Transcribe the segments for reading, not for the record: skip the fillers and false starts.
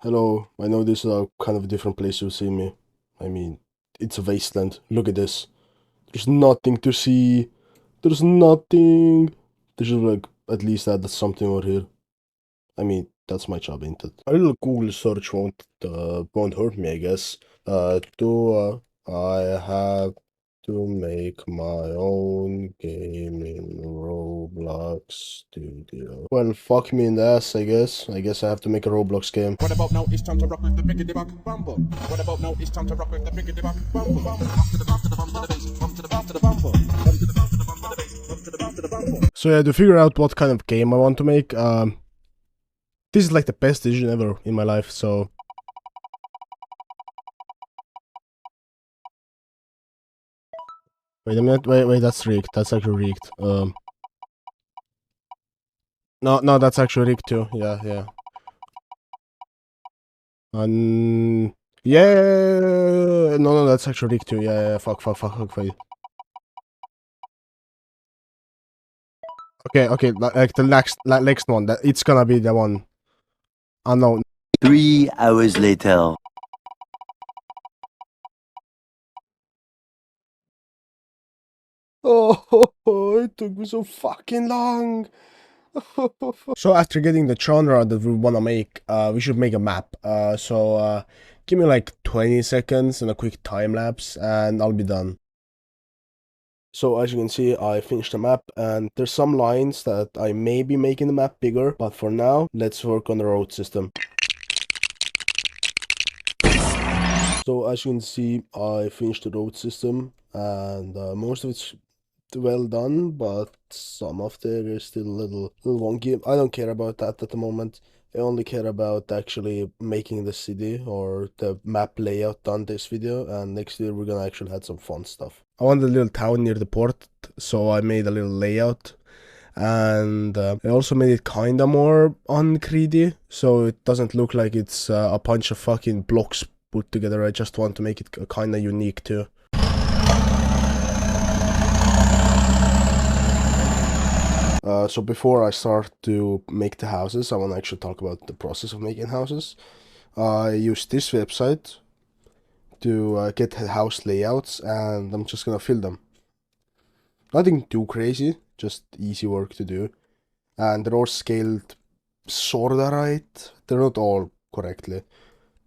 Hello, I know this is a kind of a different place to see me. I mean, it's a wasteland. Look at this. There's nothing to see. There's nothing. There's just like, at least add something over here. I mean, that's my job, ain't it? A little Google search won't hurt me, I guess. Do I have to make my own game in Roblox Studio? Well, fuck me in the ass, I guess. I guess I have to make a Roblox game. What about now? It's time to rock with the biggity bock bumble. What about now? It's time to rock with the biggity bock bumble. Bump to the bump to the bump to the bass. Bump to the bump to the bumble. Bump to the bump to the bump to the bass. Bump to the bump to the bumble. So yeah, to figure out what kind of game I want to make, this is like the best decision ever in my life, so... Wait a minute, wait, that's rigged. That's actually rigged. No, that's actually rigged too. Yeah. Yeah, no, that's actually rigged too. Yeah, fuck. Okay, like the next one, that it's gonna be the one. No. 3 hours later. Oh, it took me so fucking long. So after getting the genre that we wanna make, we should make a map. Give me like 20 seconds and a quick time lapse, and I'll be done. So as you can see, I finished the map, and there's some lines that I may be making the map bigger, but for now, let's work on the road system. So as you can see, I finished the road system, and most of it's well done, but some of it is still a little wonky. I don't care about that at the moment. I only care about actually making the city or the map layout done this video, and next year we're gonna actually have some fun stuff. I want a little town near the port, so I made a little layout, and I also made it kinda more un-greedy, so it doesn't look like it's a bunch of fucking blocks put together. I just want to make it kinda unique too. So before I start to make the houses, I want to actually talk about the process of making houses. I use this website to get house layouts, and I'm just gonna fill them. Nothing too crazy, just easy work to do. And they're all scaled sorta right. They're not all correctly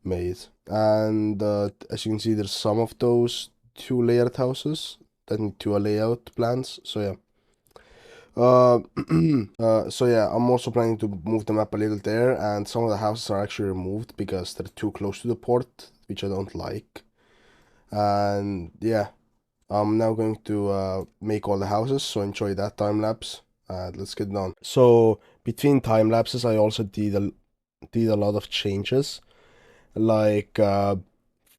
made. And as you can see, there's some of those 2-layered houses that need 2 layout plans. So yeah. So yeah, I'm also planning to move the map a little there, and some of the houses are actually removed because they're too close to the port, which I don't like. And yeah, I'm now going to make all the houses, so enjoy that time lapse. Let's get done. So between time lapses, I also did a lot of changes, like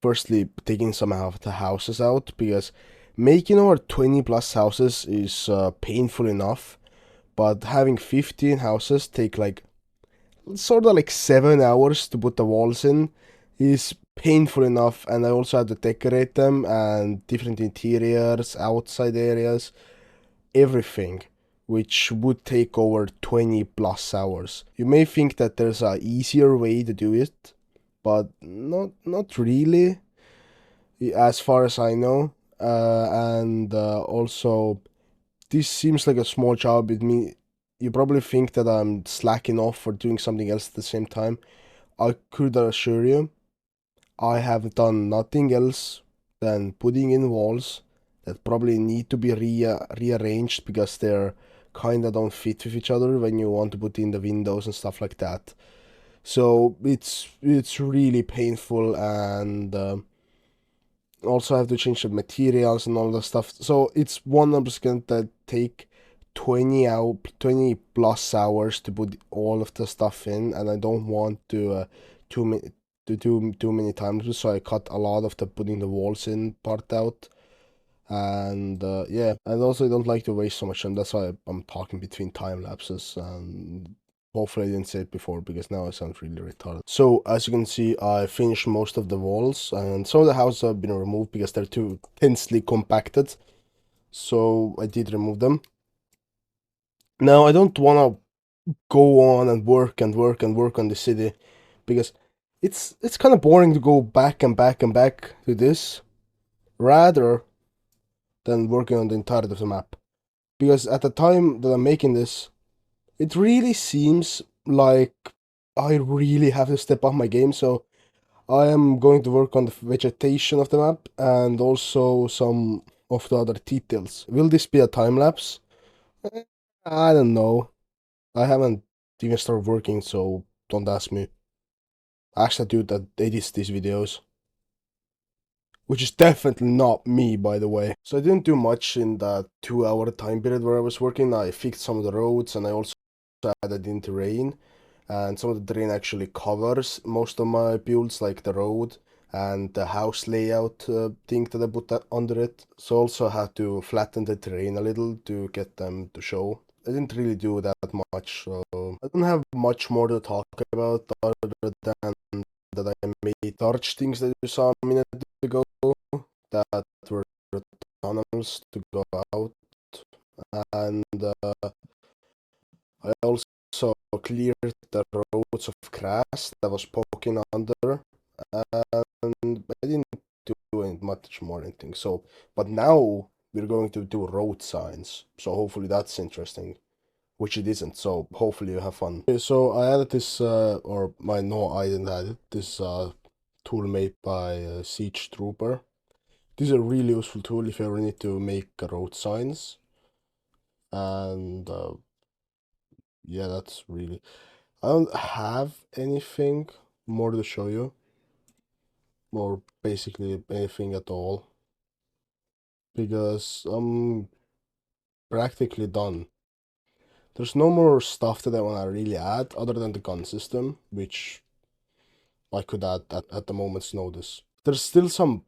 firstly taking some of the houses out, because making over 20 plus houses is painful enough. But having 15 houses take like sort of like 7 hours to put the walls in is painful enough, and I also had to decorate them and different interiors, outside areas, everything, which would take over 20 plus hours. You may think that there's a easier way to do it, but not really, as far as I know. And also, this seems like a small job. It me You probably think that I'm slacking off for doing something else at the same time. I could assure you, I have done nothing else than putting in walls that probably need to be rearranged because they're kinda don't fit with each other when you want to put in the windows and stuff like that. So it's really painful, and also have to change the materials and all the stuff. So it's 100% that take 20 plus hours to put all of the stuff in, and I don't want to too many to do too many times, so I cut a lot of the putting the walls in part out. And yeah, and also I don't like to waste so much, and that's why I'm talking between time lapses. And hopefully I didn't say it before, because now I sound really retarded. So as you can see, I finished most of the walls, and some of the houses have been removed because they're too densely compacted, so I did remove them. Now I don't want to go on and work on the city, because it's kind of boring to go back and back and back to this rather than working on the entirety of the map. Because at the time that I'm making this, it really seems like I really have to step up my game. So I am going to work on the vegetation of the map and also some of the other details. Will this be a time lapse? I don't know. I haven't even started working, so don't ask me. Ask the dude that edits these videos. Which is definitely not me, by the way. So I didn't do much in that 2 hour time period where I was working. I fixed some of the roads and I also added in terrain. And some of the terrain actually covers most of my builds, like the road and the house layout thing that I put that under it. So also had to flatten the terrain a little to get them to show. I didn't really do that much, so I don't have much more to talk about other than that I made large things that you saw a minute ago that were tunnels to go out, and I also cleared the roads of grass that was poking under, and I didn't do much more anything. So, but now we're going to do road signs, so hopefully that's interesting. Which it isn't, so hopefully you have fun. Okay, so I added this, or my no, I didn't add it. This tool made by Siege Trooper. This is a really useful tool if you ever need to make road signs. And yeah, that's really. I don't have anything more to show you, or basically anything at all, because I'm practically done. There's no more stuff that I want to really add other than the gun system, which I could add at the moment's notice. There's still some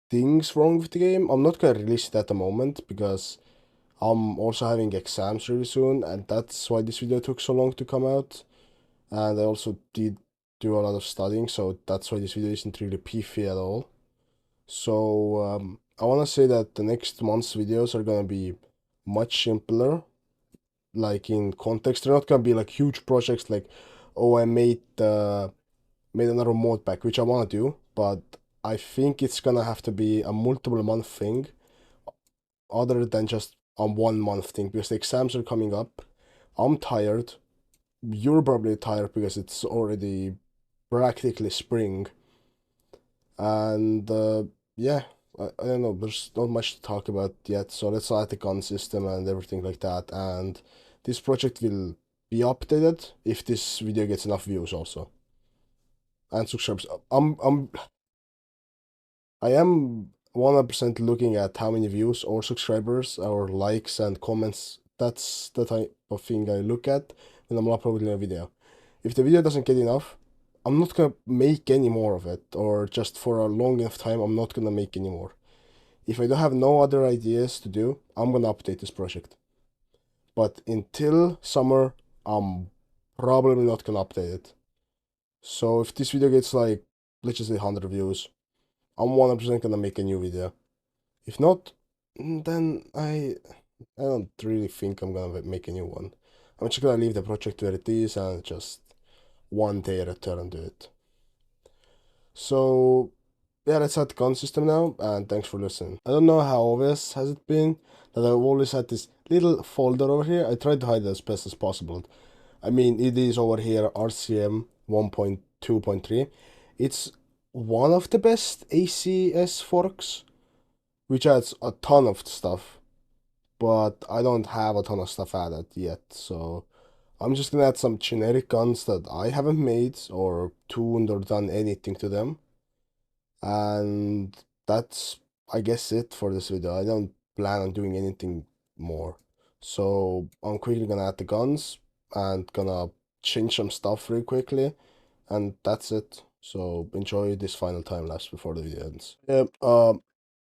things wrong with the game. I'm not gonna release it at the moment because I'm also having exams really soon, and that's why this video took so long to come out. And I also did do a lot of studying, so that's why this video isn't really beefy at all. So I want to say that the next month's videos are gonna be much simpler, like in context. They're not gonna be like huge projects like, oh, I made another mod pack, which I want to do, but I think it's gonna have to be a multiple month thing other than just a 1 month thing because the exams are coming up. I'm tired. You're probably tired because it's already practically spring. And yeah, I don't know, there's not much to talk about yet. So let's add the gun system and everything like that. And this project will be updated if this video gets enough views also. And subscribers. I am 100% looking at how many views or subscribers or likes and comments. That's the type of thing I look at when I'm uploading a video. If the video doesn't get enough, I'm not gonna make any more of it, or just for a long enough time, I'm not gonna make any more. If I don't have no other ideas to do, I'm gonna update this project. But until summer, I'm probably not gonna update it. So if this video gets like, let's just say 100 views, I'm 100% gonna make a new video. If not, then I don't really think I'm gonna make a new one. I'm just gonna leave the project where it is and just one day return to it. So yeah, let's add the gun system now, and thanks for listening. I don't know how obvious has it been that I've always had this little folder over here. I tried to hide it as best as possible. I mean, it is over here, RCM 1.2.3. It's one of the best ACS forks, which adds a ton of stuff, but I don't have a ton of stuff added yet, so I'm just gonna add some generic guns that I haven't made or tuned or done anything to them. And that's, I guess, it for this video. I don't plan on doing anything more. So I'm quickly gonna add the guns and gonna change some stuff really quickly, and that's it. So enjoy this final time lapse before the video ends. Yeah,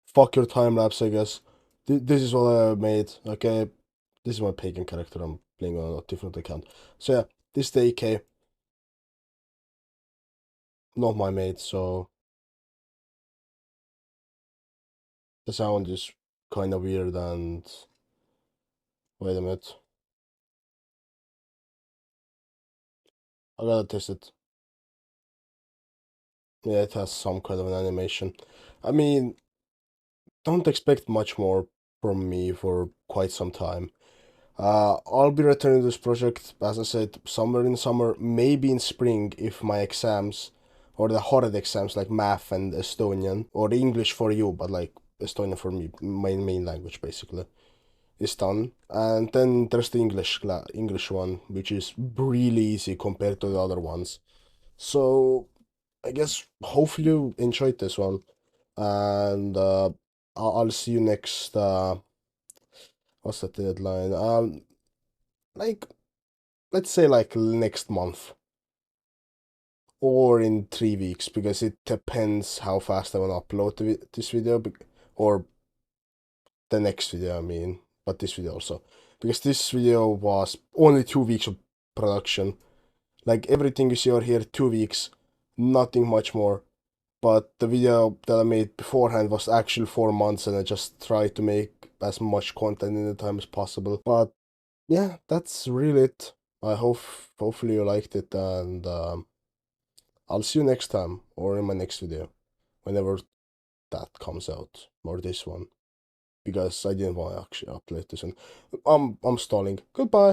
fuck your time lapse, I guess. This is what I made, okay? This is my pagan character. I'm playing on a different account. So yeah, this is the AK. Not my mate, so the sound is kind of weird and... Wait a minute. I gotta test it. Yeah, it has some kind of an animation. I mean, don't expect much more from me for quite some time. I'll be returning to this project, as I said, somewhere in summer, maybe in spring if my exams, or the hard exams like math and Estonian, or English for you, but like Estonian for me, my main language basically, is done. And then there's the English one, which is really easy compared to the other ones. So I guess hopefully you enjoyed this one, and I'll see you next. What's the deadline? Like let's say like next month or in 3 weeks because it depends how fast I want to upload this video or the next video. I mean, but this video also because this video was only 2 weeks of production. Like everything you see over here, 2 weeks, nothing much more. But the video that I made beforehand was actually 4 months, and I just tried to make as much content in the time as possible. But yeah, that's really it. I hope hopefully you liked it, and I'll see you next time or in my next video, whenever that comes out, or this one, because I didn't want to actually upload this one. I'm stalling. Goodbye.